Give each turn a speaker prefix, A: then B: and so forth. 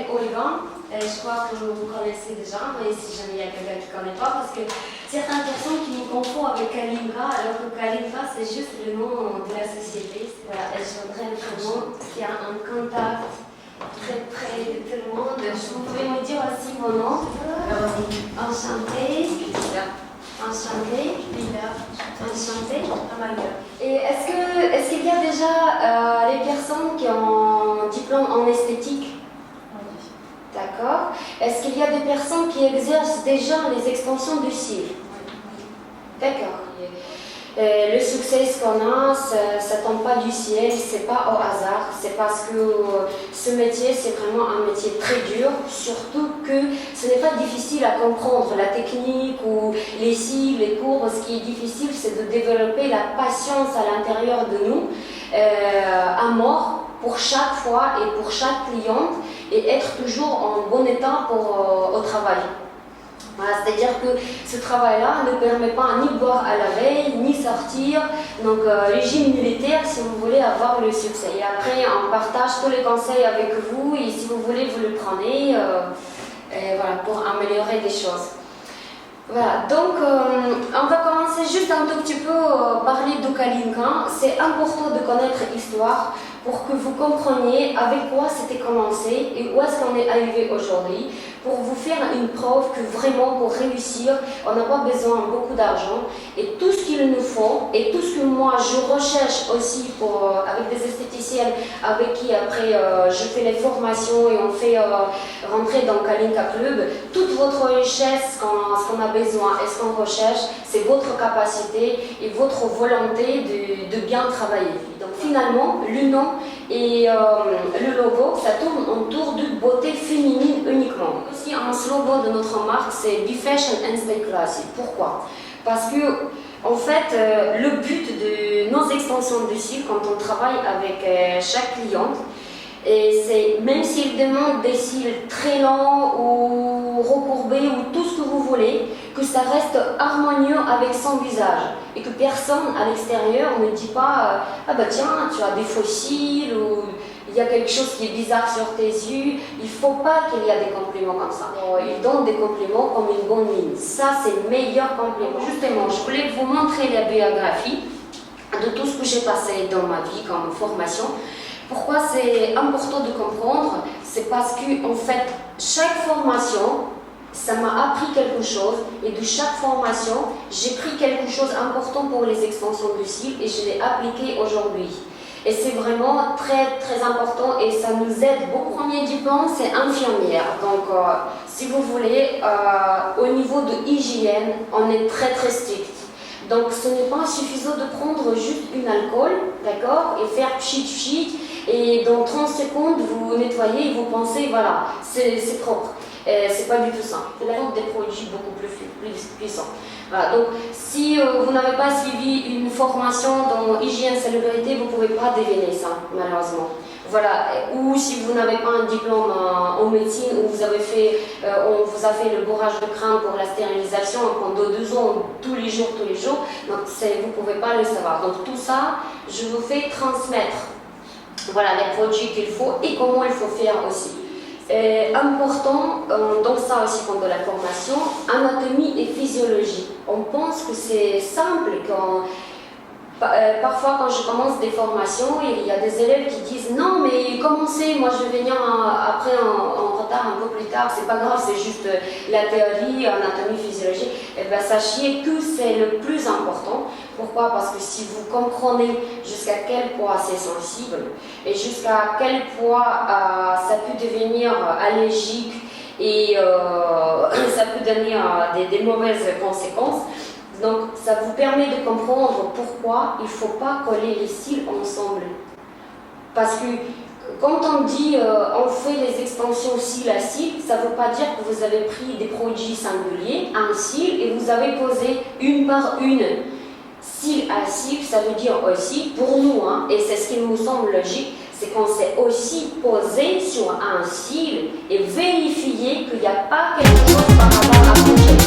A: m'appelle Olga. Je crois que vous connaissez déjà, mais si jamais il y a quelqu'un qui ne connaît pas, parce que certaines personnes qui me confondent avec Kalinka, alors que Kalinka c'est juste le nom de la société. Voilà, et je voudrais vraiment qu'il y ait un contact très près de tout le monde. Vous pouvez me dire aussi vos noms. Enchantée. Enchantée. Enchantée. Et est-ce qu'il y a déjà les personnes qui ont un diplôme en esthétique? D'accord. Est-ce qu'il y a des personnes qui exercent déjà les extensions du cils? D'accord. Le succès qu'on a, ça ne tombe pas du ciel, c'est pas au hasard. C'est parce que ce métier, c'est vraiment un métier très dur. Surtout que ce n'est pas difficile à comprendre la technique ou les cils, les courbes. Ce qui est difficile, c'est de développer la patience à l'intérieur de nous, à mort, pour chaque fois et pour chaque cliente, et être toujours en bon état au travail. Voilà, c'est-à-dire que ce travail-là ne permet pas ni boire à la veille, ni sortir. Donc, régime militaire si vous voulez avoir le succès. Et après, on partage tous les conseils avec vous, et si vous voulez, vous le prenez voilà, pour améliorer des choses. Voilà, donc on va commencer juste un tout petit peu parler de Kalinka. C'est important de connaître l'histoire pour que vous compreniez avec quoi c'était commencé et où est-ce qu'on est arrivé aujourd'hui, pour vous faire une preuve que vraiment pour réussir, on n'a pas besoin de beaucoup d'argent, et tout ce qu'il nous faut et tout ce que moi je recherche aussi avec des esthéticiennes avec qui après je fais les formations et on fait rentrer dans Kalinka Club, toute votre richesse, ce qu'on a besoin et ce qu'on recherche, c'est votre capacité et votre volonté de bien travailler. Donc finalement, le nom et le logo, ça tourne autour de beauté féminine uniquement. Aussi, un slogan de notre marque, c'est Be Fashion and Stay Classy. Pourquoi? Parce que, en fait, le but de nos extensions de cils, quand on travaille avec chaque cliente, c'est même s'il demande des cils très longs ou recourbés ou tout ce que vous voulez, que ça reste harmonieux avec son visage et que personne à l'extérieur ne dit pas ah bah tiens, tu as des faux cils ou il y a quelque chose qui est bizarre sur tes yeux. Il ne faut pas qu'il y ait des compliments comme ça. Ils donnent des compliments comme une bonne mine. Ça, c'est le meilleur compliment. Justement, je voulais vous montrer la biographie de tout ce que j'ai passé dans ma vie comme formation. Pourquoi c'est important de comprendre? C'est parce que, en fait, chaque formation, ça m'a appris quelque chose, et de chaque formation, j'ai pris quelque chose d'important pour les extensions du cils et je l'ai appliqué aujourd'hui. Et c'est vraiment très très important et ça nous aide beaucoup. Le premier diplôme, c'est infirmière. Donc, si vous voulez, au niveau de hygiène, on est très très strict. Donc, ce n'est pas suffisant de prendre juste une alcool, d'accord, et faire pchit, et dans 30 secondes, vous nettoyez et vous pensez, voilà, c'est propre. C'est pas du tout ça. C'est la des produits beaucoup plus puissants. Voilà, donc, si vous n'avez pas suivi une formation dans hygiène salubrité, vous ne pouvez pas deviner ça, malheureusement. Voilà, ou si vous n'avez pas un diplôme en médecine où vous avez fait, on vous a fait le bourrage de crâne pour la stérilisation pendant 2 ans, tous les jours, donc vous ne pouvez pas le savoir. Donc tout ça, je vous fais transmettre, voilà, les produits qu'il faut et comment il faut faire aussi. Important, donc ça aussi pendant la formation, anatomie et physiologie. On pense que c'est simple quand... Parfois, quand je commence des formations, il y a des élèves qui disent non, mais commencez, moi je vais venir après en retard un peu plus tard, c'est pas grave, c'est juste la théorie, anatomie, physiologie. Et bien, sachez que c'est le plus important. Pourquoi? Parce que si vous comprenez jusqu'à quel point c'est sensible et jusqu'à quel point ça peut devenir allergique et ça peut donner des mauvaises conséquences. Donc, ça vous permet de comprendre pourquoi il ne faut pas coller les cils ensemble. Parce que quand on dit on fait les extensions cils à cils, ça ne veut pas dire que vous avez pris des produits singuliers, un cil, et vous avez posé une par une. Cils à cils, ça veut dire aussi, pour nous, hein, et c'est ce qui nous semble logique, c'est qu'on s'est aussi posé sur un cil et vérifié qu'il n'y a pas quelque chose par rapport à projet.